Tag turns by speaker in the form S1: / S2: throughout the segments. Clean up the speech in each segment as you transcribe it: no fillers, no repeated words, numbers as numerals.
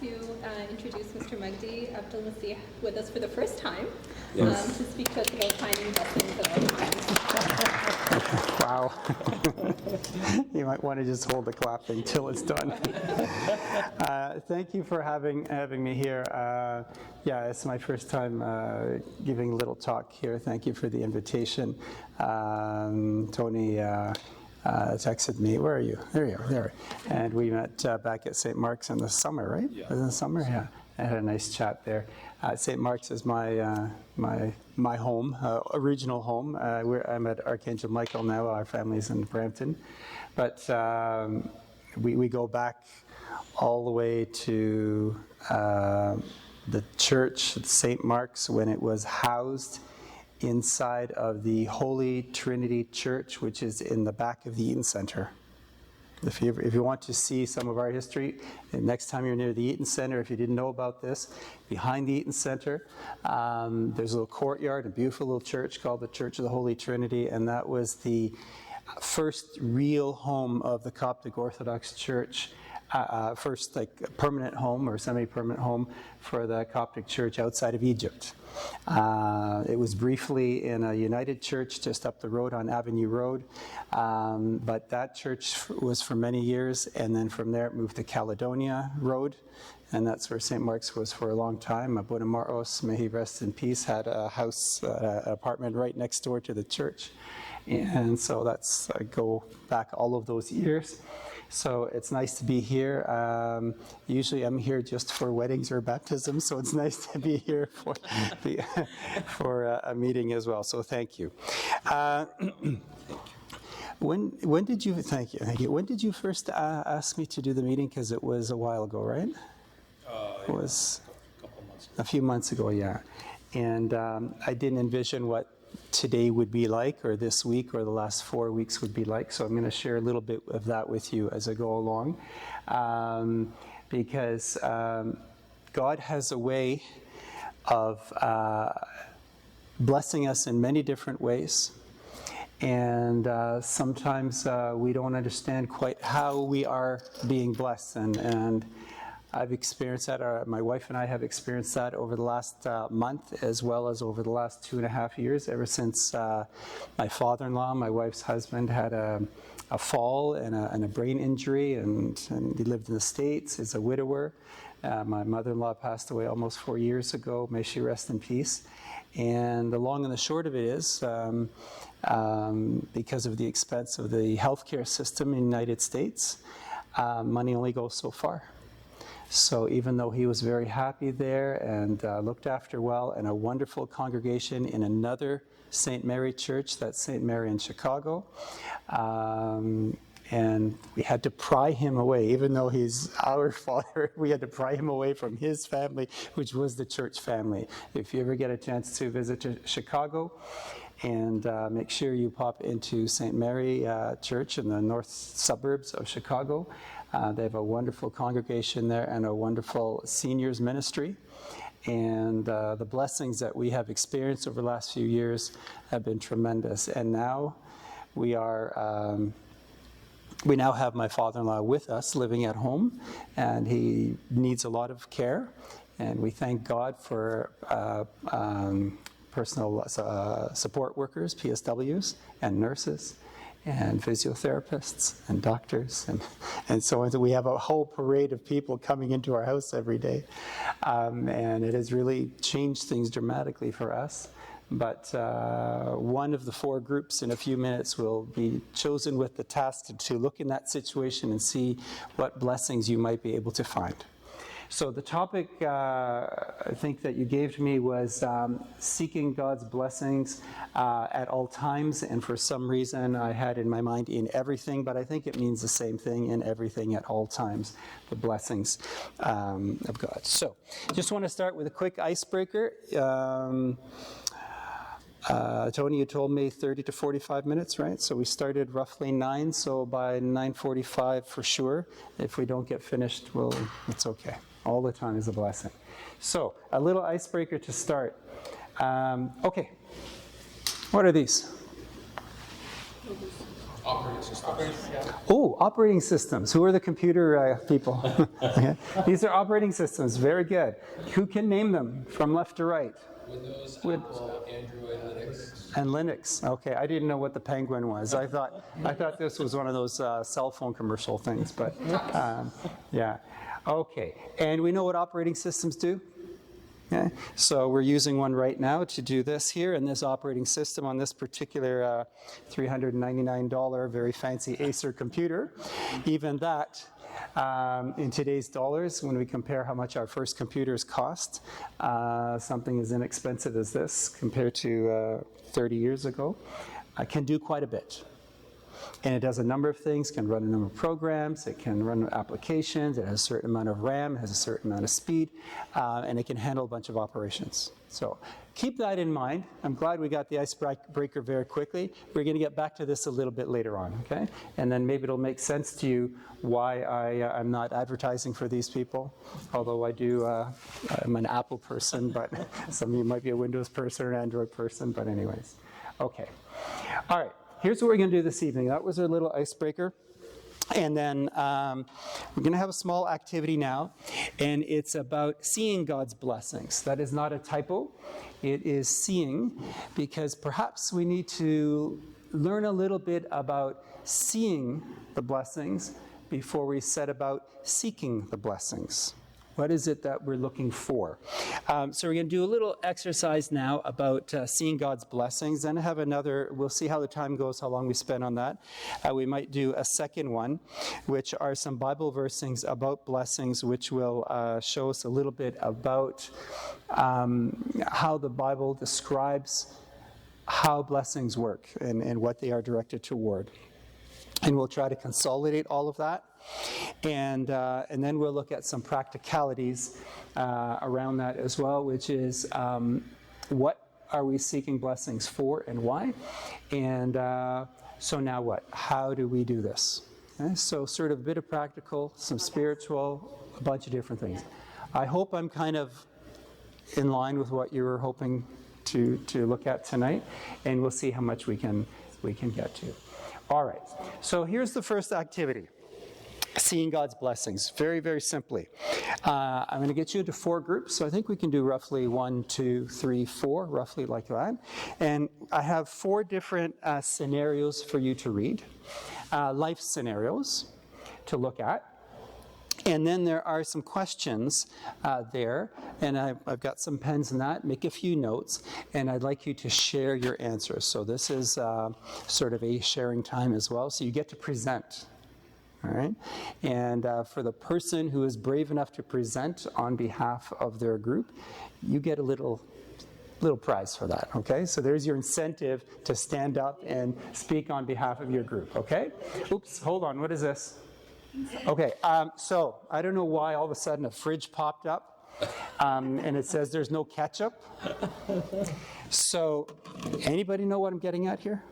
S1: to introduce Mr. Magdy Messih with us for the first time
S2: Yes.
S1: to speak to us about finding blessings at all times.
S3: Wow. You might want to just hold the clapping until it's done. Thank you for having me here. Yeah, it's my first time giving a little talk here. Thank you for the invitation. Tony texted me. Where are you? There you are. There. And we met back at St. Mark's in the summer, right?
S2: Yeah.
S3: Was it in the summer? Yeah. I had a nice chat there. St. Mark's is my home, original home. I'm at Archangel Michael now. Our family's in Brampton, but we go back all the way to the church, St. Mark's, when it was housed inside of the Holy Trinity Church, which is in the back of the Eaton Center. If you want to see some of our history, next time you're near the Eaton Center, if you didn't know about this, behind the Eaton Center, there's a little courtyard, a beautiful little church called the Church of the Holy Trinity, and that was the first real home of the Coptic Orthodox Church, first like permanent home or semi-permanent home for the Coptic Church outside of Egypt. It was briefly in a United Church just up the road on Avenue Road, but that church was for many years, and then from there it moved to Caledonia Road, and that's where St. Mark's was for a long time. Abuna Maros, may he rest in peace, had a house, an apartment right next door to the church, and so that's, I go back all of those years. So it's nice to be here. Usually I'm here just for weddings or baptisms, so it's nice to be here for a meeting as well. So thank you. When did you? Thank you. When did you first ask me to do the meeting? Because it was a while ago, right? It was a few months ago, yeah. And I didn't envision what today would be like, or this week, or the last 4 weeks would be like. So I'm going to share a little bit of that with you as I go along, because God has a way of blessing us in many different ways, and sometimes we don't understand quite how we are being blessed, and I've experienced that, my wife and I have experienced that over the last month, as well as over the last 2.5 years, ever since my father-in-law, my wife's husband, had a fall and a brain injury, and he lived in the States, is a widower. My mother-in-law passed away almost 4 years ago, may she rest in peace. And the long and the short of it is, because of the expense of the healthcare system in the United States, money only goes so far. So even though he was very happy there and looked after well, and a wonderful congregation in another St. Mary church, that's St. Mary in Chicago, and we had to pry him away, even though he's our father, we had to pry him away from his family, which was the church family. If you ever get a chance to visit Chicago, and make sure you pop into St. Mary Church in the north suburbs of Chicago. They have a wonderful congregation there and a wonderful seniors ministry. And the blessings that we have experienced over the last few years have been tremendous. And now we now have my father-in-law with us, living at home, and he needs a lot of care. And we thank God for personal support workers, PSWs, and nurses, and physiotherapists, and doctors, and so on. So we have a whole parade of people coming into our house every day. And it has really changed things dramatically for us. But one of the 4 groups in a few minutes will be chosen with the task to look in that situation and see what blessings you might be able to find. So the topic I think that you gave to me was seeking God's blessings at all times, and for some reason I had in my mind in everything, but I think it means the same thing, in everything at all times, the blessings of God. So just want to start with a quick icebreaker. Tony, you told me 30 to 45 minutes, right? So we started roughly 9, so by 9:45 for sure. If we don't get finished, it's okay. All the time is a blessing. So a little icebreaker to start. Okay, what are these?
S2: Operating systems.
S3: Oh, operating systems. Who are the computer people? Okay. These are operating systems. Very good. Who can name them from left to right?
S2: Windows, Apple, Android, Linux.
S3: And Linux. Okay, I didn't know what the penguin was. I thought this was one of those cell phone commercial things, but yeah. Okay, and we know what operating systems do? Okay, so we're using one right now to do this here, and this operating system on this particular $399 very fancy Acer computer. Even that, in today's dollars, when we compare how much our first computers cost, something as inexpensive as this compared to 30 years ago, can do quite a bit. And it does a number of things, can run a number of programs, it can run applications, it has a certain amount of RAM, it has a certain amount of speed, and it can handle a bunch of operations. So keep that in mind. I'm glad we got the icebreaker very quickly. We're going to get back to this a little bit later on, okay? And then maybe it'll make sense to you why I'm not advertising for these people, although I do, I'm an Apple person, but some of you might be a Windows person or an Android person, but anyways. Okay. All right. Here's what we're going to do this evening. That was our little icebreaker. And then we're going to have a small activity now, and it's about seeing God's blessings. That is not a typo. It is seeing, because perhaps we need to learn a little bit about seeing the blessings before we set about seeking the blessings. What is it that we're looking for? So we're going to do a little exercise now about seeing God's blessings. Then I have another, we'll see how the time goes, how long we spend on that. We might do a second one, which are some Bible verses about blessings, which will show us a little bit about how the Bible describes how blessings work and what they are directed toward. And we'll try to consolidate all of that. And then we'll look at some practicalities around that as well, which is what are we seeking blessings for and why? And so now what? How do we do this? Okay? So sort of a bit of practical, some spiritual, a bunch of different things. I hope I'm kind of in line with what you were hoping to look at tonight, and we'll see how much we can get to. All right, so here's the first activity. Seeing God's blessings, very, very simply. I'm going to get you into 4 groups, so I think we can do roughly 1, 2, 3, 4, roughly like that. And I have 4 different scenarios for you to read, life scenarios to look at. And then there are some questions there, and I've got some pens in that. Make a few notes, and I'd like you to share your answers. So this is sort of a sharing time as well, so you get to present. All right, and for the person who is brave enough to present on behalf of their group, you get a little prize for that, okay? So there's your incentive to stand up and speak on behalf of your group, okay? Oops, hold on, what is this? Okay, so I don't know why all of a sudden a fridge popped up, and it says there's no ketchup. So anybody know what I'm getting at here?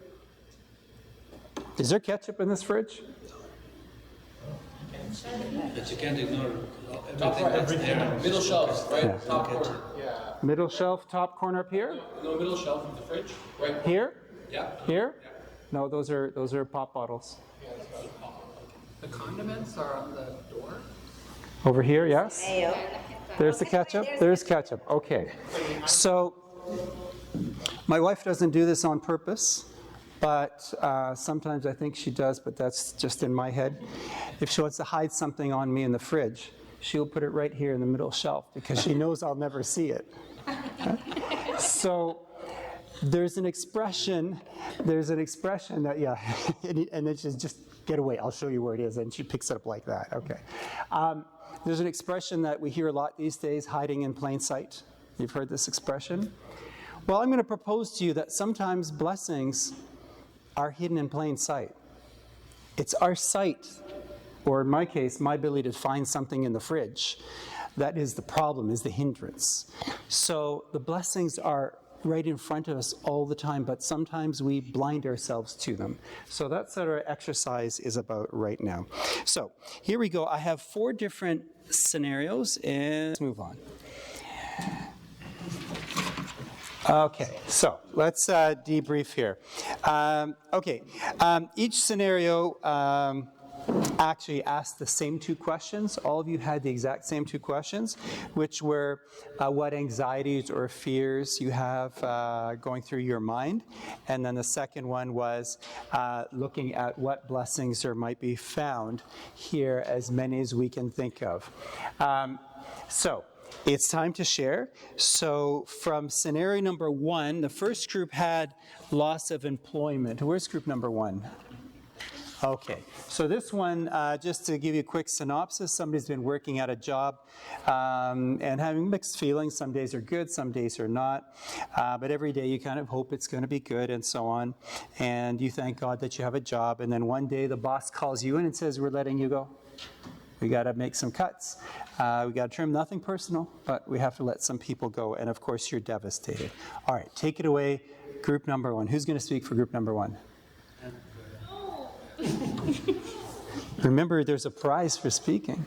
S3: Is there ketchup in this fridge?
S2: But you can't ignore everything that's there. Middle shelf, right?
S3: Yeah.
S2: Top corner.
S3: Middle shelf, top corner up here?
S2: No, middle shelf of the fridge. Right.
S3: Here?
S2: Yeah.
S3: Here? No, those are pop bottles.
S4: The condiments are on the door?
S3: Over here, yes? There's the ketchup. There's ketchup. Okay. So my wife doesn't do this on purpose, but sometimes I think she does, but that's just in my head. If she wants to hide something on me in the fridge, she'll put it right here in the middle shelf because she knows I'll never see it. So there's an expression that, yeah, and then she's just, get away, I'll show you where it is, and she picks it up like that, okay. There's an expression that we hear a lot these days, hiding in plain sight. You've heard this expression? Well, I'm going to propose to you that sometimes blessings are hidden in plain sight. It's our sight, or in my case, my ability to find something in the fridge, that is the problem, is the hindrance. So the blessings are right in front of us all the time, but sometimes we blind ourselves to them. So that's what our exercise is about right now. So here we go. I have 4 different scenarios, and let's move on. Okay, so let's debrief here. Each scenario actually asked the same two questions. All of you had the exact same two questions, which were what anxieties or fears you have going through your mind. And then the second one was looking at what blessings there might be found here, as many as we can think of. So it's time to share. So from scenario number 1, the first group had loss of employment. Where's group number 1? Okay, so this one, just to give you a quick synopsis, somebody's been working at a job and having mixed feelings. Some days are good, some days are not. But every day you kind of hope it's going to be good and so on. And you thank God that you have a job. And then one day the boss calls you in and says, we're letting you go. We got to make some cuts. We got to trim, nothing personal, but we have to let some people go. And of course, you're devastated. All right, take it away, group number 1. Who's going to speak for group number 1? Remember, there's a prize for speaking.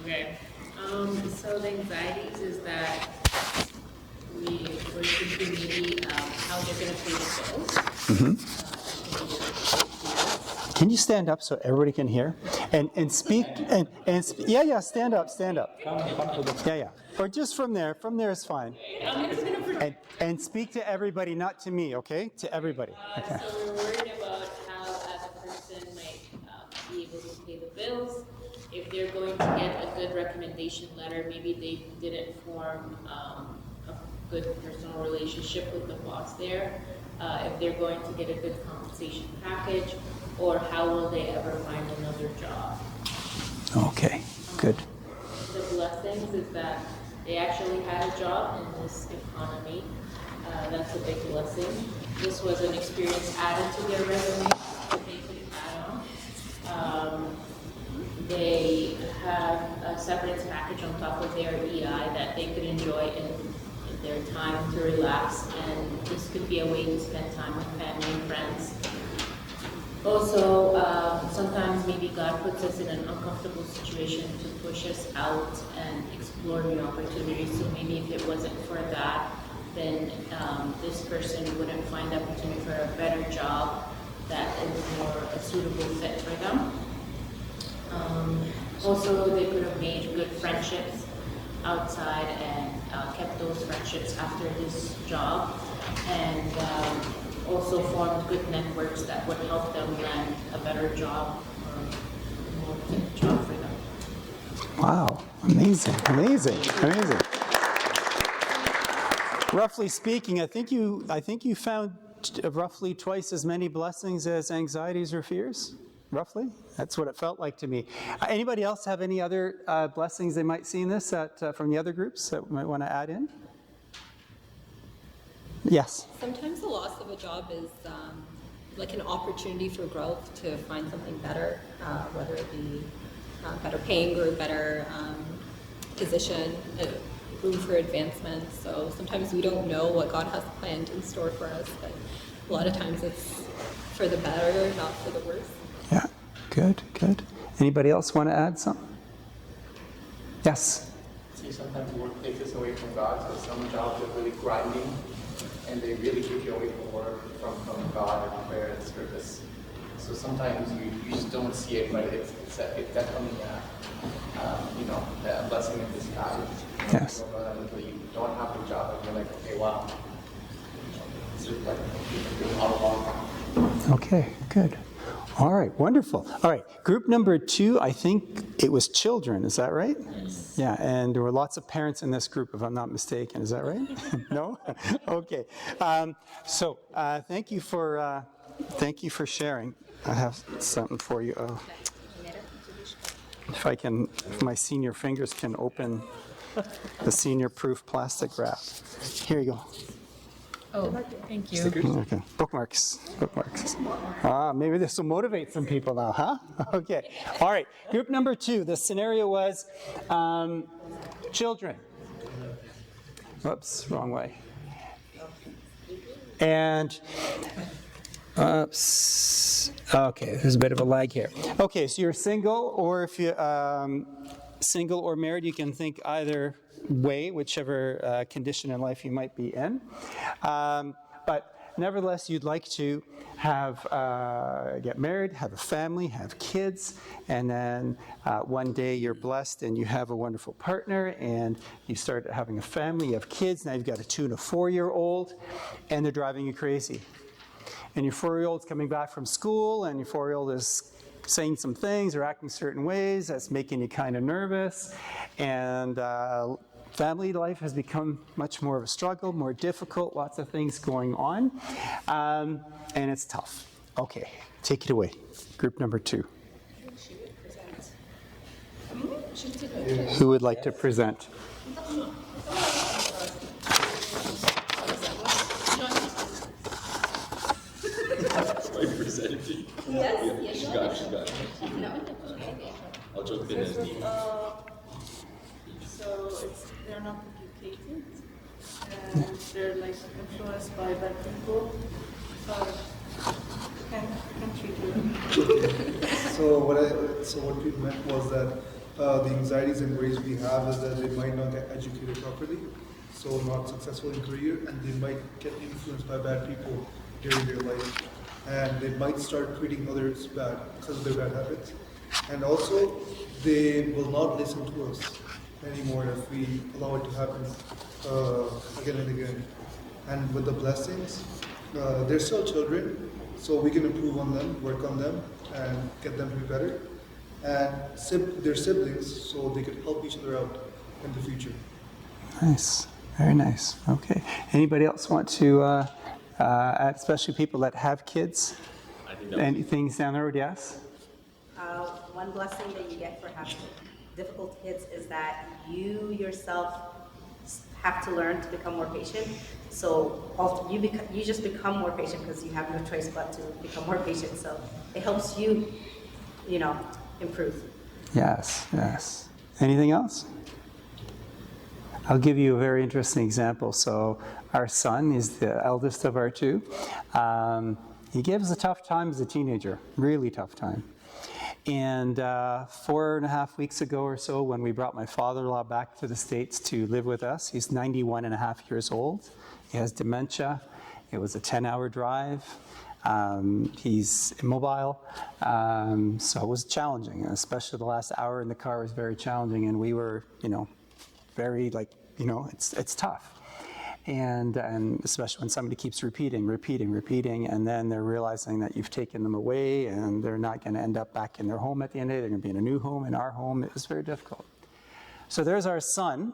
S1: Okay. So the anxieties is that we're thinking maybe how they're going to pay the bills.
S3: Can you stand up so everybody can hear? And speak, yeah, stand up. Yeah. Or just from there is fine. And speak to everybody, not to me, okay? To everybody. Okay.
S1: So we're worried about how the person might be able to pay the bills. If they're going to get a good recommendation letter, maybe they didn't form a good personal relationship with the boss there. If they're going to get a good compensation package, or how will they ever find another job?
S3: Okay, good.
S1: The blessings is that they actually had a job in this economy. That's a big blessing. This was an experience added to their resume that they could add on. They have a severance package on top of their EI that they could enjoy in their time to relax, and this could be a way to spend time with family and friends. Also, sometimes maybe God puts us in an uncomfortable situation to push us out and explore new opportunities. So maybe if it wasn't for that, then this person wouldn't find the opportunity for a better job that is more a suitable fit for them. Also, they could have made good friendships outside and kept those friendships after this job, and also formed good networks that would help them land a better job or a more fit job for them.
S3: Wow, amazing. Roughly speaking, I think you found roughly twice as many blessings as anxieties or fears. Roughly, that's what it felt like to me. Anybody else have any other blessings they might see in this from the other groups that we might want to add in? Yes.
S5: Sometimes the loss of a job is like an opportunity for growth to find something better, whether it be better paying or better position, room for advancement. So sometimes we don't know what God has planned in store for us, but a lot of times it's for the better, not for the worse.
S3: Yeah, good. Anybody else want to add something? Yes.
S6: See, sometimes work takes us away from God, so some jobs are really grinding, and they really take you away from work, from God and prayer and service. So sometimes you just don't see it, but it's definitely a blessing in disguise.
S3: Yes.
S6: You don't have a job, and you're like, okay, wow. It's just like you've been doing all along.
S3: Okay, good. All right, wonderful. All right, group number 2, I think it was children, is that right? Yes. Yeah, and there were lots of parents in this group, if I'm not mistaken, is that right? No? Okay. So thank you for sharing. I have something for you. If my senior fingers can open the senior-proof plastic wrap. Here you go.
S5: Oh, thank you.
S3: Okay, bookmarks. Maybe this will motivate some people now, huh? Okay, all right, group number 2, the scenario was children. Oops, wrong way. And, okay, there's a bit of a lag here. Okay, so you're single, or if you, single or married, you can think either way, whichever condition in life you might be in. But nevertheless, you'd like to have get married, have a family, have kids, and then one day you're blessed and you have a wonderful partner, and you start having a family, you have kids, now you've got a 2 and a 4-year-old, and they're driving you crazy. And your 4-year-old's coming back from school, and your 4-year-old is saying some things or acting certain ways that's making you kind of nervous, and family life has become much more of a struggle, more difficult, lots of things going on, and it's tough. Okay, take it away. Group number 2. Who would like to present?
S5: Yes.
S2: She's got it. I'll jump in as needed.
S1: So they're not educated, and they're like influenced by bad people. Can treat you.
S7: So what we meant was that the anxieties and worries we have is that they might not get educated properly, so not successful in career, and they might get influenced by bad people during their life, and they might start treating others bad because of their bad habits, and also they will not listen to us anymore if we allow it to happen again and again. And with the blessings, they're still children, so we can improve on them, work on them, and get them to be better. And they're siblings, so they could help each other out in the future.
S3: Nice, very nice. Okay. Anybody else want to add, especially people that have kids? Any things down the road? Yes?
S8: One blessing that you get for having difficult kids is that you yourself have to learn to become more patient. So you just become more patient because you have no choice but to become more patient. So it helps you, improve.
S3: Yes, yes. Anything else? I'll give you a very interesting example. So our son is the eldest of our 2. He gave us a tough time as a teenager, really tough time. And 4.5 weeks ago or so, when we brought my father-in-law back to the States to live with us, he's 91.5 years old. He has dementia. It was a 10-hour drive. He's immobile. So it was challenging, especially the last hour in the car was very challenging. And we were, very it's tough. And especially when somebody keeps repeating, and then they're realizing that you've taken them away and they're not going to end up back in their home at the end of the day. They're going to be in a new home, in our home. It was very difficult. So there's our son,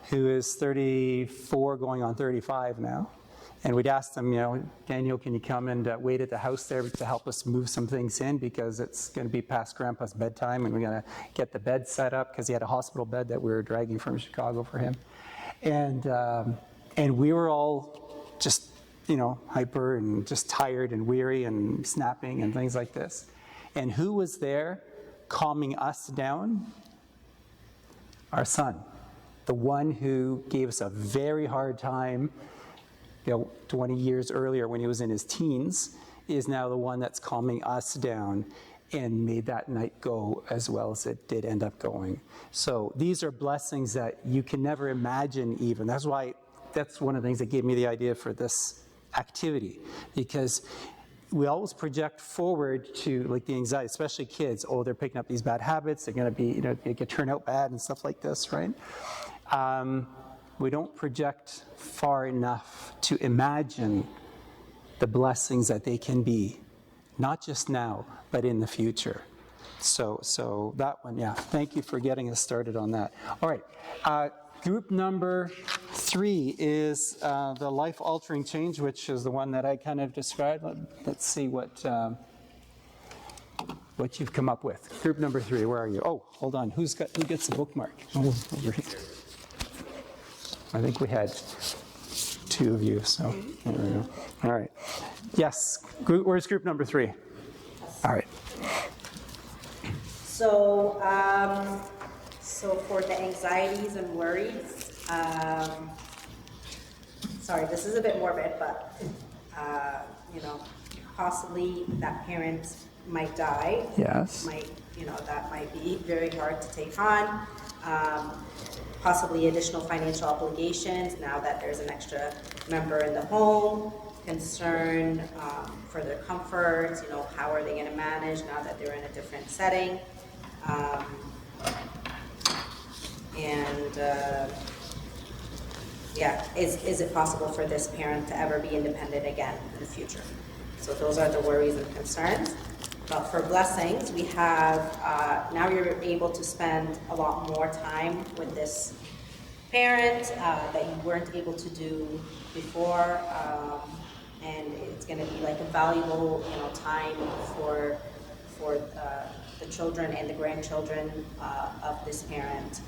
S3: who is 34 going on 35 now. And we'd asked him, Daniel, can you come and wait at the house there to help us move some things in, because it's going to be past Grandpa's bedtime and we're going to get the bed set up, because he had a hospital bed that we were dragging from Chicago for him. And we were all just, hyper and just tired and weary and snapping and things like this. And who was there calming us down? Our son, the one who gave us a very hard time 20 years earlier when he was in his teens, is now the one that's calming us down and made that night go as well as it did end up going. So these are blessings that you can never imagine even. That's one of the things that gave me the idea for this activity, because we always project forward to like the anxiety, especially kids. Oh, they're picking up these bad habits. They're going to be, they could turn out bad and stuff like this, right? We don't project far enough to imagine the blessings that they can be, not just now, but in the future. So that one, yeah. Thank you for getting us started on that. All right. Group number 3 is the life-altering change, which is the one that I kind of described. Let's see what you've come up with. Group number 3, where are you? Oh, hold on. Who gets the bookmark? Oh, over here. I think we had 2 of you, so there we go. All right. Yes. Where's group number 3? All right.
S8: So for the anxieties and worries, sorry, this is a bit morbid, but possibly that parent might die.
S3: Yes.
S8: That might be very hard to take on. Possibly additional financial obligations now that there's an extra member in the home, concern for their comfort, how are they gonna manage now that they're in a different setting? Is it possible for this parent to ever be independent again in the future? So those are the worries and concerns. But for blessings, we have, now you're able to spend a lot more time with this parent that you weren't able to do before. And it's gonna be like a valuable, time for the children and the grandchildren of this parent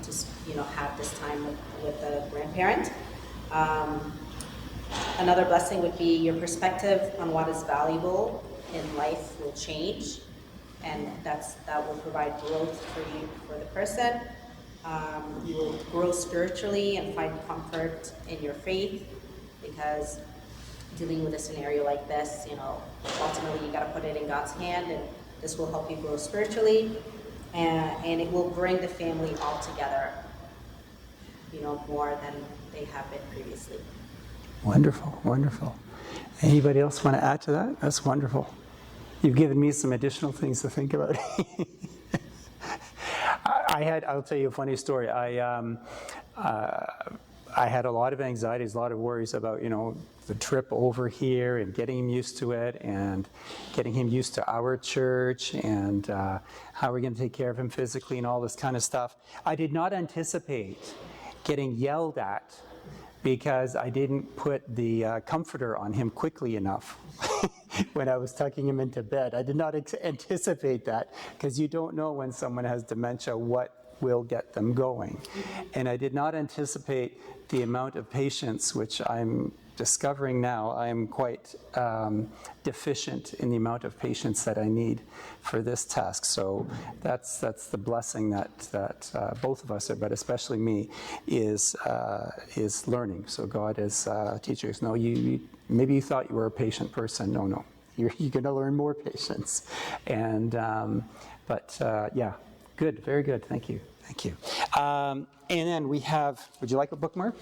S8: to have this time with the grandparent. Another blessing would be your perspective on what is valuable in life will change, and that will provide growth for you, for the person. You will grow spiritually and find comfort in your faith, because dealing with a scenario like this, ultimately you got to put it in God's hand, and this will help you grow spiritually, and it will bring the family all together, more than they have been previously.
S3: Wonderful, wonderful. Anybody else want to add to that? That's wonderful. You've given me some additional things to think about. I'll tell you a funny story. I had a lot of anxieties, a lot of worries about, the trip over here and getting him used to it and getting him used to our church and how we're going to take care of him physically and all this kind of stuff. I did not anticipate getting yelled at because I didn't put the comforter on him quickly enough when I was tucking him into bed. I did not anticipate that, because you don't know when someone has dementia what will get them going. And I did not anticipate the amount of patience, which I'm discovering now I am quite deficient in the amount of patience that I need for this task. So that's the blessing that both of us are, but especially me, is learning. So God is teaching us. No, maybe you thought you were a patient person. No, you're going to learn more patience. And yeah, good, very good. Thank you. And then we have. Would you like a bookmark?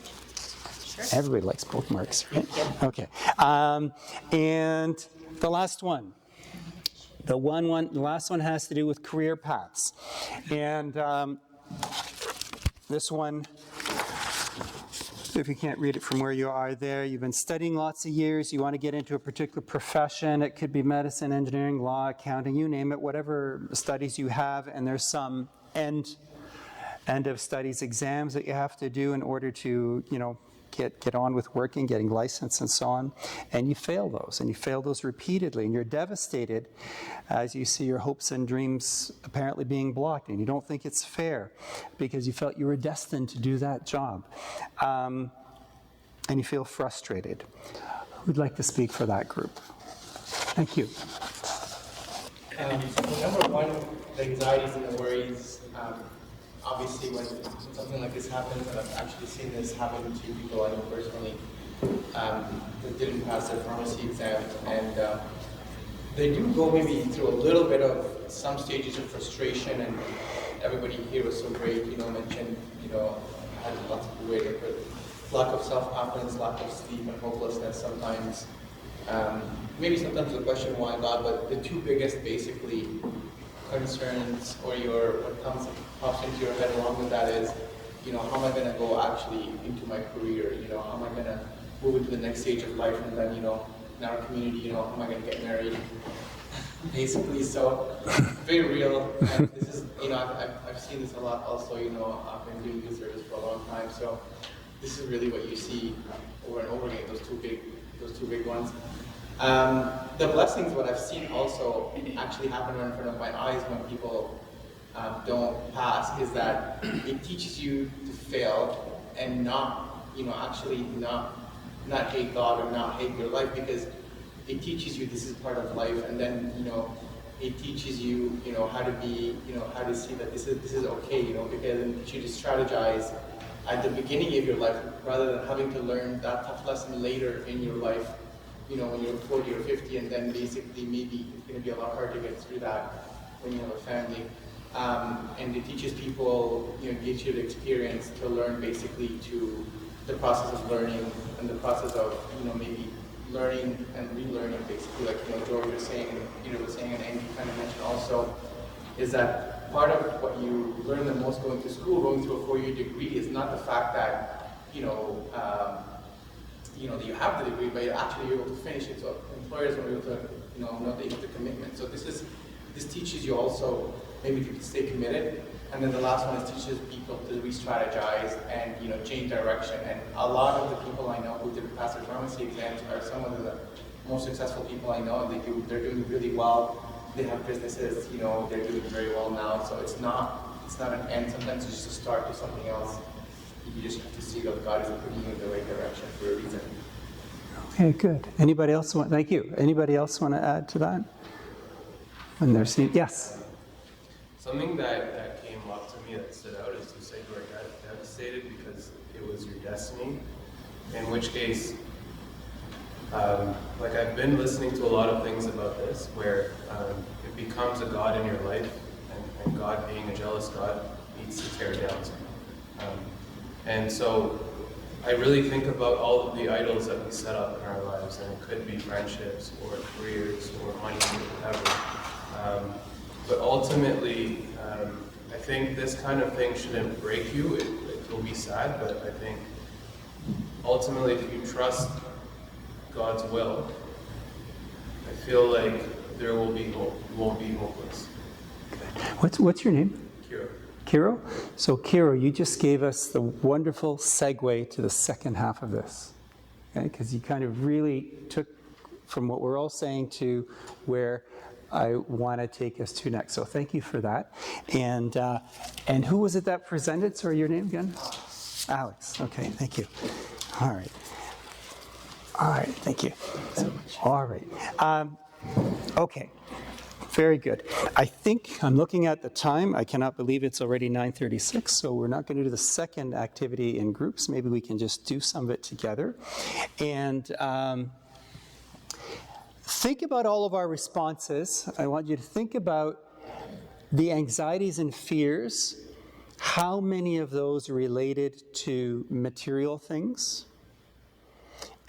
S8: Sure.
S3: Everybody likes bookmarks, right? Okay. And the last one. The last one has to do with career paths. And this one, if you can't read it from where you are there, you've been studying lots of years, you want to get into a particular profession. It could be medicine, engineering, law, accounting, you name it, whatever studies you have, and there's some end of studies exams that you have to do in order to, get on with working, getting licensed and so on, and you fail those repeatedly, and you're devastated as you see your hopes and dreams apparently being blocked, and you don't think it's fair because you felt you were destined to do that job, and you feel frustrated. Who'd like to speak for that group? Thank you.
S6: Number one, the anxieties and the worries. Obviously, when something like this happens, and I've actually seen this happen to people I know personally that didn't pass their pharmacy exam, and they do go maybe through a little bit of some stages of frustration, and everybody here was so great, mentioned, had lots of way, but lack of self-confidence, lack of sleep, and hopelessness sometimes. Maybe sometimes the question why God, but the two biggest basically concerns or what pops into your head along with that is, how am I going to go actually into my career? How am I going to move into the next stage of life? And then, in our community, how am I going to get married? Basically, so very real. And this is, I've seen this a lot also, I've been doing this service for a long time. So this is really what you see over and over again, those two big ones. The blessings, what I've seen also actually happen right in front of my eyes when people don't pass, is that it teaches you to fail and not, actually not hate God or not hate your life, because it teaches you this is part of life, and then, it teaches you, how to be, how to see that this is okay, because it teaches you to strategize at the beginning of your life rather than having to learn that tough lesson later in your life. When you're 40 or 50, and then basically maybe it's going to be a lot harder to get through that when you have a family. And it teaches people, gives you the experience to learn basically to the process of learning and the process of, maybe learning and relearning basically, like, George was saying, and Peter was saying, and Andy kind of mentioned also, is that part of what you learn the most going to school, going through a 4-year degree, is not the fact that, that you have the degree, but you're actually able to finish it. So employers are able to, know that you have the commitment. So this teaches you also maybe to stay committed. And then the last one is teaches people to re-strategize and, change direction. And a lot of the people I know who did the pastor's pharmacy exams are some of the most successful people I know. They're doing really well. They have businesses, they're doing very well now. So it's not an end. Sometimes it's just a start to something else. You just have to see that God is putting you in the right direction for a reason.
S3: Okay, good. Anybody else want? Thank you. Anybody else want to add to that? When there's yes.
S9: Something that came up to me that stood out is you said you were devastated because it was your destiny. In which case, I've been listening to a lot of things about this where it becomes a God in your life, and God being a jealous God needs to tear down something. And so I really think about all of the idols that we set up in our lives, and it could be friendships or careers or money or whatever. But ultimately, I think this kind of thing shouldn't break you. It will be sad, but I think ultimately if you trust God's will, I feel like there will be hope. You won't be hopeless.
S3: What's your name?
S9: Kira.
S3: Kiro? So Kiro, you just gave us the wonderful segue to the second half of this. Okay? Because you kind of really took from what we're all saying to where I want to take us to next. So thank you for that. And who was it that presented? Sorry, your name again? Alex. Okay, thank you. All right. All right, thank you so much. All right. Okay. Very good. I think I'm looking at the time. I cannot believe it's already 9:36, so we're not going to do the second activity in groups. Maybe we can just do some of it together. And think about all of our responses. I want you to think about the anxieties and fears. How many of those related to material things?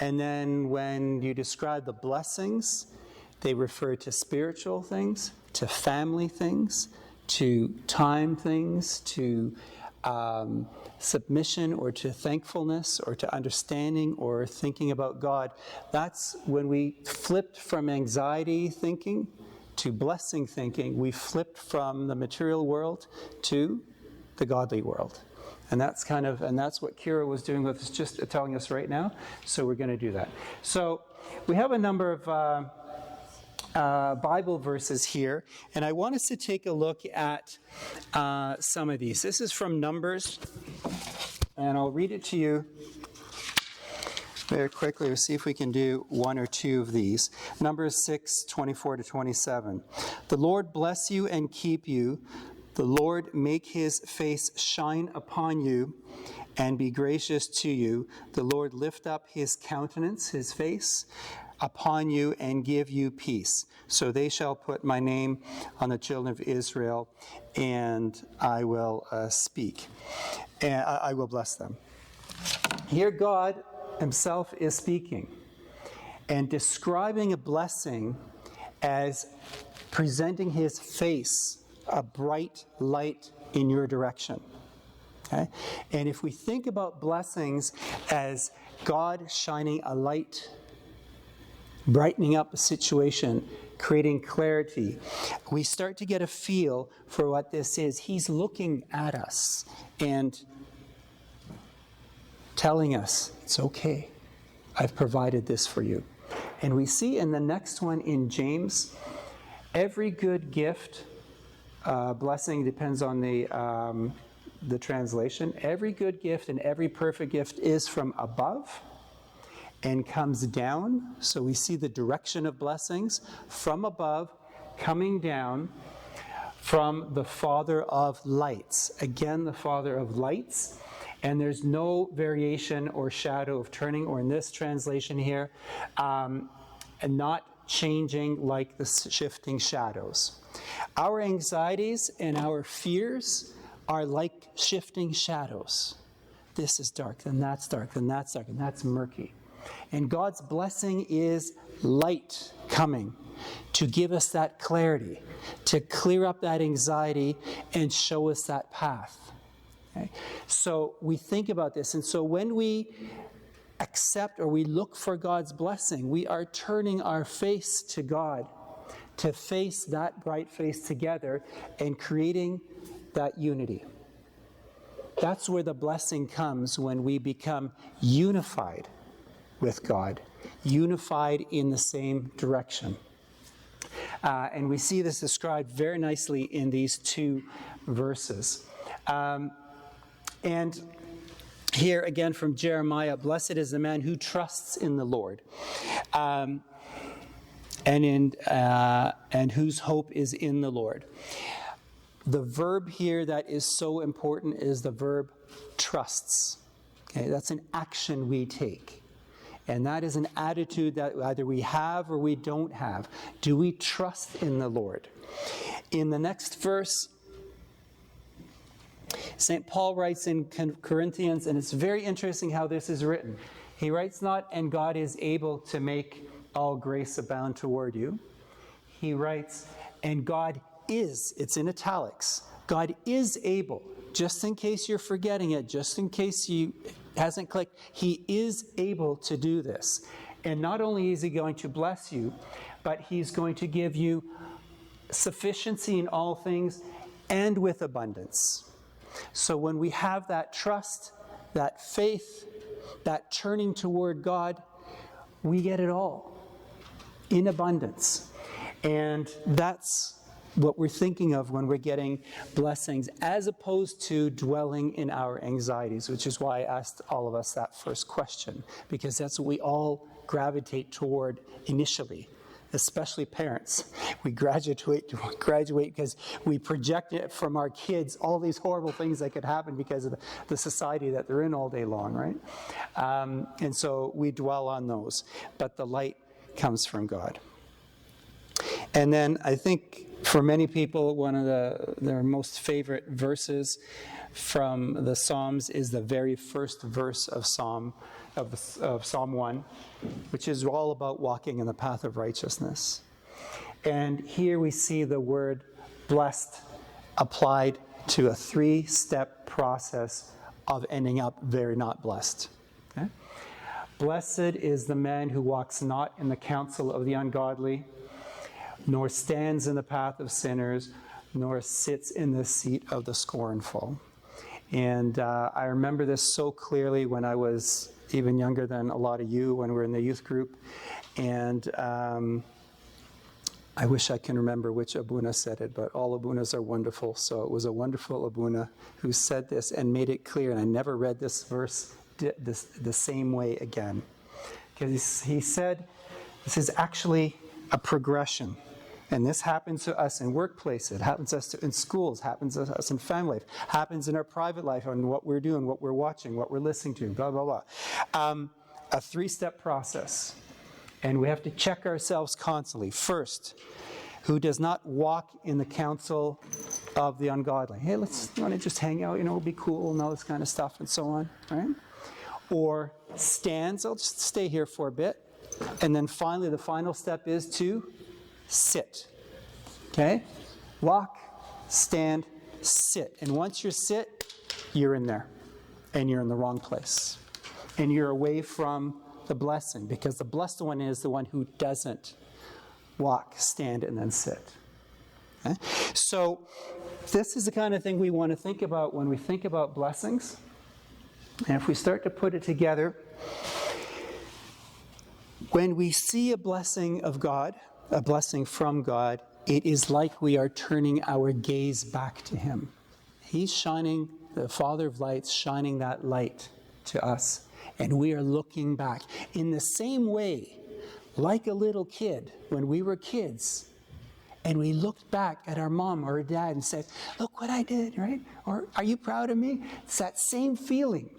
S3: And then when you describe the blessings, they refer to spiritual things, to family things, to time things, to submission or to thankfulness or to understanding or thinking about God. That's when we flipped from anxiety thinking to blessing thinking. We flipped from the material world to the godly world. And that's what Kira was doing with us, just telling us right now. So we're going to do that. So we have a number of Bible verses here, and I want us to take a look at some of these. This is from Numbers, and I'll read it to you very quickly. We'll see if we can do one or two of these. Numbers 6:24-27. The Lord bless you and keep you. The Lord make his face shine upon you and be gracious to you. The Lord lift up his countenance, his face, upon you and give you peace. So they shall put my name on the children of Israel, and I will speak. And I will bless them. Here God himself is speaking and describing a blessing as presenting his face, a bright light in your direction. Okay? And if we think about blessings as God shining a light, brightening up a situation, creating clarity, we start to get a feel for what this is. He's looking at us and telling us, it's okay. I've provided this for you. And we see in the next one in James, every good gift, blessing depends on the translation. Every good gift and every perfect gift is from above and comes down. So we see the direction of blessings from above, coming down from the Father of lights. Again, the Father of lights. And there's no variation or shadow of turning, or in this translation here, and not changing like the shifting shadows. Our anxieties and our fears are like shifting shadows. This is dark, then that's dark, then that's dark, and that's murky. And God's blessing is light coming to give us that clarity, to clear up that anxiety and show us that path. Okay? So we think about this. And so when we accept or we look for God's blessing, we are turning our face to God to face that bright face together and creating that unity. That's where the blessing comes, when we become unified with God, unified in the same direction. And we see this described very nicely in these two verses. And here again from Jeremiah, blessed is the man who trusts in the Lord, and whose hope is in the Lord. The verb here that is so important is the verb trusts. Okay, that's an action we take. And that is an attitude that either we have or we don't have. Do we trust in the Lord? In the next verse, St. Paul writes in Corinthians, and it's very interesting how this is written. He writes not, and God is able to make all grace abound toward you. He writes, and God is, it's in italics, God is able, just in case you're forgetting it, just in case you hasn't clicked, He is able to do this. And not only is He going to bless you, but He's going to give you sufficiency in all things and with abundance. So when we have that trust, that faith, that turning toward God, we get it all in abundance. And that's what we're thinking of when we're getting blessings, as opposed to dwelling in our anxieties, which is why I asked all of us that first question, because that's what we all gravitate toward initially, especially parents. We graduate because we project it from our kids, all these horrible things that could happen because of the society that they're in all day long, right? And so we dwell on those. But the light comes from God. And then I think for many people, one of their most favorite verses from the Psalms is the very first verse of Psalm 1, which is all about walking in the path of righteousness. And here we see the word blessed applied to a 3-step process of ending up very not blessed. Okay? Blessed is the man who walks not in the counsel of the ungodly, nor stands in the path of sinners, nor sits in the seat of the scornful. And I remember this so clearly when I was even younger than a lot of you, when we were in the youth group. And I wish I can remember which Abuna said it, but all Abunas are wonderful. So it was a wonderful Abuna who said this and made it clear. And I never read this verse the same way again. Because he said, this is actually a progression. And this happens to us in workplaces, it happens to us in schools, happens to us in family life, happens in our private life on what we're doing, what we're watching, what we're listening to, blah, blah, blah. A 3-step process. And we have to check ourselves constantly. First, who does not walk in the counsel of the ungodly. Hey, you want to just hang out, be cool and all this kind of stuff and so on, right? Or stands, I'll just stay here for a bit. And then finally, the final step is to sit. Okay? Walk, stand, sit. And once you sit, you're in there. And you're in the wrong place. And you're away from the blessing, because the blessed one is the one who doesn't walk, stand, and then sit. Okay? So this is the kind of thing we want to think about when we think about blessings. And if we start to put it together, when we see a blessing of God, a blessing from God, it is like we are turning our gaze back to Him. He's shining, the Father of lights, shining that light to us. And we are looking back. In the same way, like a little kid, when we were kids, and we looked back at our mom or our dad and said, look what I did, right? Or, are you proud of me? It's that same feeling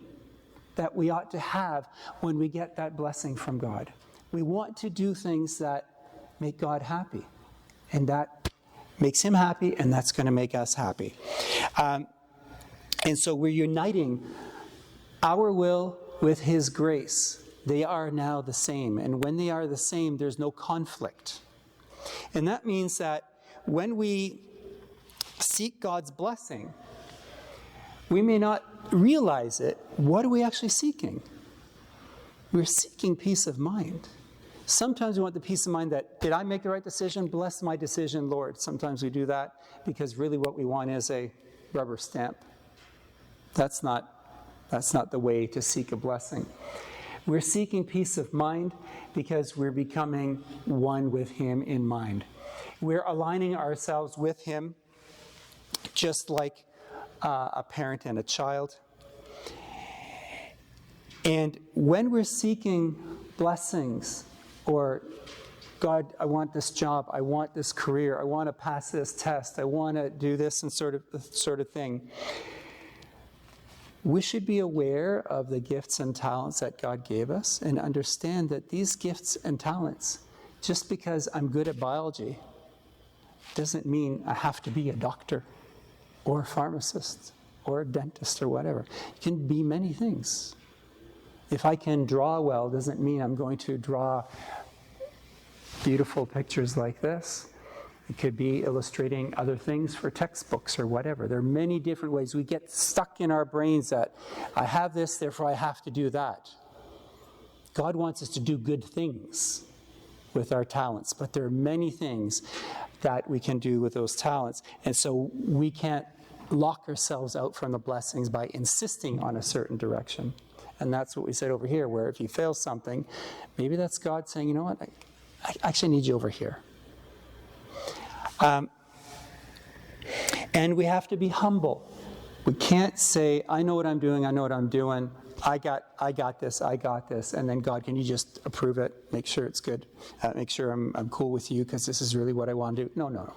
S3: that we ought to have when we get that blessing from God. We want to do things that make God happy. And that makes him happy, and that's going to make us happy. And so we're uniting our will with his grace. They are now the same. And when they are the same, there's no conflict. And that means that when we seek God's blessing, we may not realize it. What are we actually seeking? We're seeking peace of mind. Sometimes we want the peace of mind that, did I make the right decision? Bless my decision, Lord. Sometimes we do that because really what we want is a rubber stamp. That's not the way to seek a blessing. We're seeking peace of mind because we're becoming one with him in mind. We're aligning ourselves with him just like a parent and a child. And when we're seeking blessings, or God, I want this job, I want this career, I want to pass this test, I want to do this and sort of thing, we should be aware of the gifts and talents that God gave us and understand that these gifts and talents, just because I'm good at biology, doesn't mean I have to be a doctor or a pharmacist or a dentist or whatever. You can be many things. If I can draw well, doesn't mean I'm going to draw beautiful pictures like this. It could be illustrating other things for textbooks or whatever. There are many different ways. We get stuck in our brains that I have this, therefore I have to do that. God wants us to do good things with our talents, but there are many things that we can do with those talents. And so we can't lock ourselves out from the blessings by insisting on a certain direction. And that's what we said over here, where if you fail something, maybe that's God saying, you know what, I actually need you over here. And we have to be humble. We can't say, I know what I'm doing, I know what I'm doing, I got this, and then God, can you just approve it, make sure it's good, make sure I'm cool with you because this is really what I want to do. No.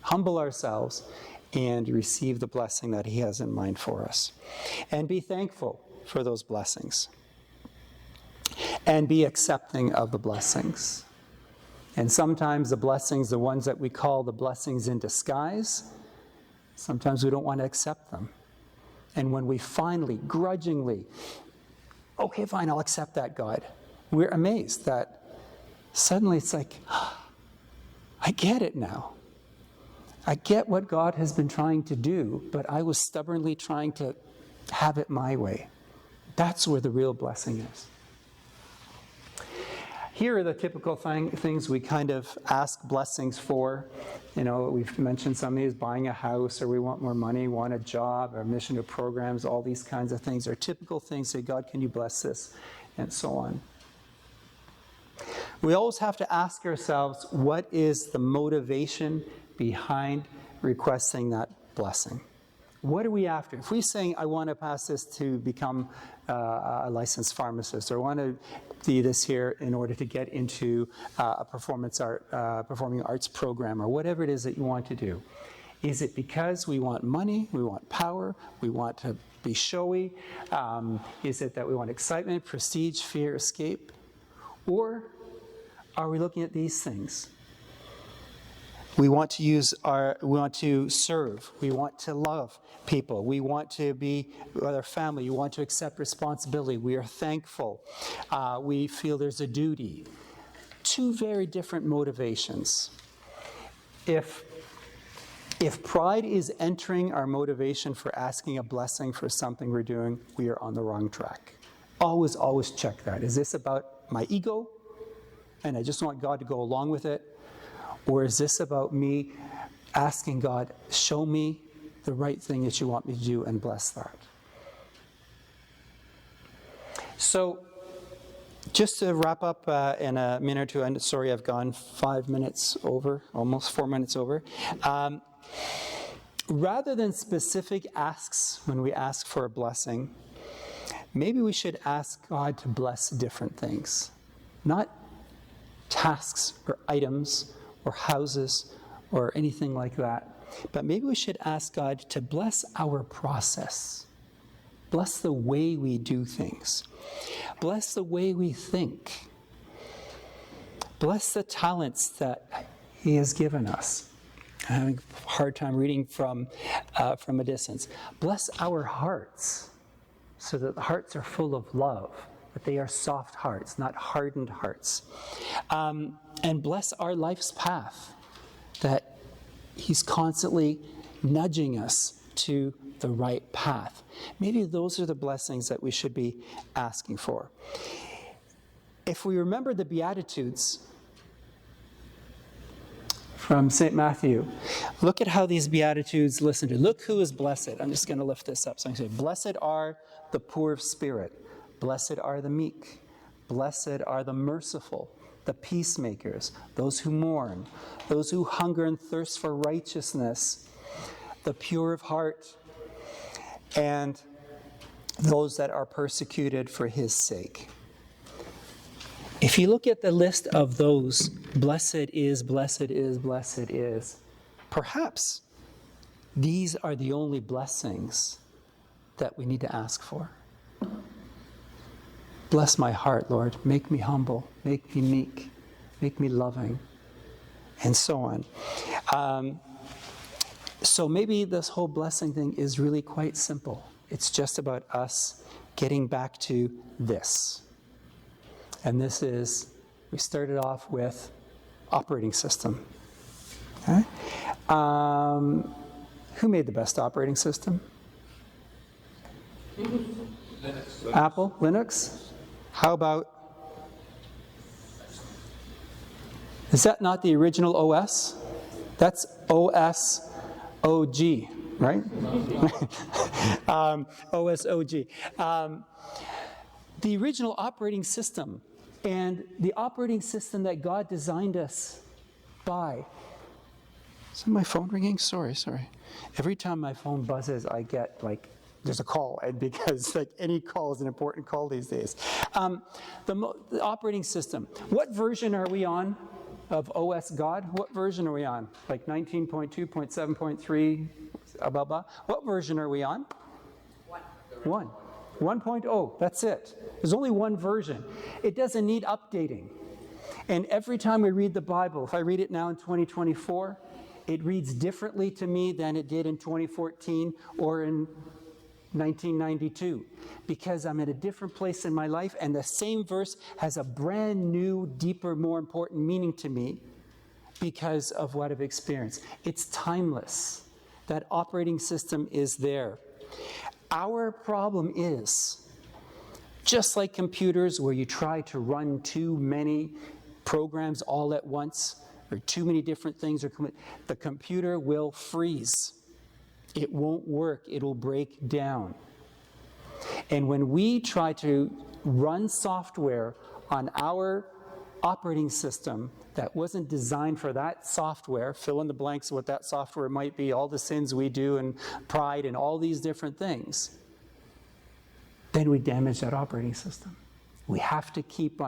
S3: Humble ourselves and receive the blessing that he has in mind for us. And be thankful for those blessings. And be accepting of the blessings. And sometimes the blessings, the ones that we call the blessings in disguise, sometimes we don't want to accept them. And when we finally, grudgingly, okay, fine, I'll accept that, God, we're amazed that suddenly it's like, I get it now. I get what God has been trying to do, but I was stubbornly trying to have it my way. That's where the real blessing is. Here are the typical things we kind of ask blessings for. You know, we've mentioned some of these, buying a house, or we want more money, want a job, or mission to programs, all these kinds of things are typical things. Say, God, can you bless this? And so on. We always have to ask ourselves, what is the motivation behind requesting that blessing? What are we after? If we're saying, I want to pass this to become a licensed pharmacist, or I want to do this here in order to get into a performing arts program, or whatever it is that you want to do, is it because we want money, we want power, we want to be showy? Is it that we want excitement, prestige, fear, escape? Or are we looking at these things? We want to serve, we want to love people, we want to be with our family, we want to accept responsibility, we are thankful, we feel there's a duty. Two very different motivations. If pride is entering our motivation for asking a blessing for something we're doing, we are on the wrong track. Always check that. Is this about my ego, and I just want God to go along with it? Or is this about me asking God, show me the right thing that you want me to do, and bless that? So, just to wrap up in a minute or two, and sorry I've gone 5 minutes over, almost 4 minutes over. Rather than specific asks when we ask for a blessing, maybe we should ask God to bless different things. Not tasks or items or houses or anything like that. But maybe we should ask God to bless our process. Bless the way we do things. Bless the way we think. Bless the talents that he has given us. I'm having a hard time reading from a distance. Bless our hearts so that the hearts are full of love, that they are soft hearts, not hardened hearts. And bless our life's path, that he's constantly nudging us to the right path. Maybe those are the blessings that we should be asking for. If we remember the Beatitudes from St. Matthew, look at how these Beatitudes listen to. Look who is blessed. I'm just going to lift this up. So I'm going to say, blessed are the poor of spirit. Blessed are the meek. Blessed are the merciful, the peacemakers, those who mourn, those who hunger and thirst for righteousness, the pure of heart, and those that are persecuted for his sake. If you look at the list of those, blessed is, blessed is, blessed is, perhaps these are the only blessings that we need to ask for. Bless my heart, Lord. Make me humble. Make me meek. Make me loving. And so on. So maybe this whole blessing thing is really quite simple. It's just about us getting back to this. And this is, we started off with operating system. Okay? Who made the best operating system?
S2: Linux.
S3: Apple? Linux? How about, is that not the original OS? That's OS-OG, right? OS-OG. The original operating system and the operating system that God designed us by. Is my phone ringing? Sorry. Every time my phone buzzes, I get like, there's a call, and because like any call is an important call these days. The operating system. What version are we on of OS God? What version are we on? Like 19.2.7.3, blah, blah. What version are we on? 1. 1.0, that's it. There's only one version. It doesn't need updating. And every time we read the Bible, if I read it now in 2024, it reads differently to me than it did in 2014 or in 1992, because I'm at a different place in my life, and the same verse has a brand new, deeper, more important meaning to me because of what I've experienced. It's timeless. That operating system is there. Our problem is, just like computers where you try to run too many programs all at once, or too many different things, the computer will freeze. It won't work. It'll break down. And when we try to run software on our operating system that wasn't designed for that software, fill in the blanks of what that software might be, all the sins we do and pride and all these different things, then we damage that operating system. We have to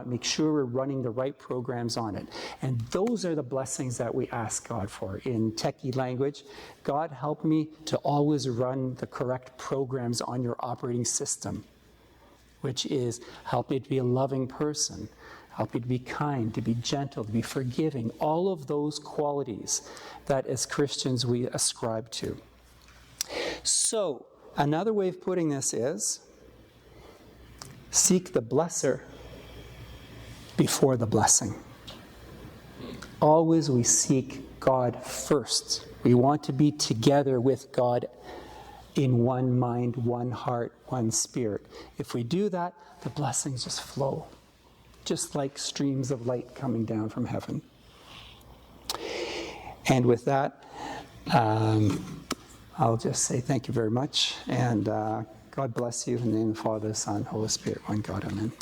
S3: make sure we're running the right programs on it. And those are the blessings that we ask God for. In techie language, God, help me to always run the correct programs on your operating system, which is help me to be a loving person, help me to be kind, to be gentle, to be forgiving, all of those qualities that as Christians we ascribe to. So, another way of putting this is, seek the blesser before the blessing. Always we seek God first. We want to be together with God in one mind, one heart, one spirit. If we do that, the blessings just flow, just like streams of light coming down from heaven. And with that, I'll just say thank you very much, and God bless you in the name of the Father, Son, Holy Spirit, one God, amen.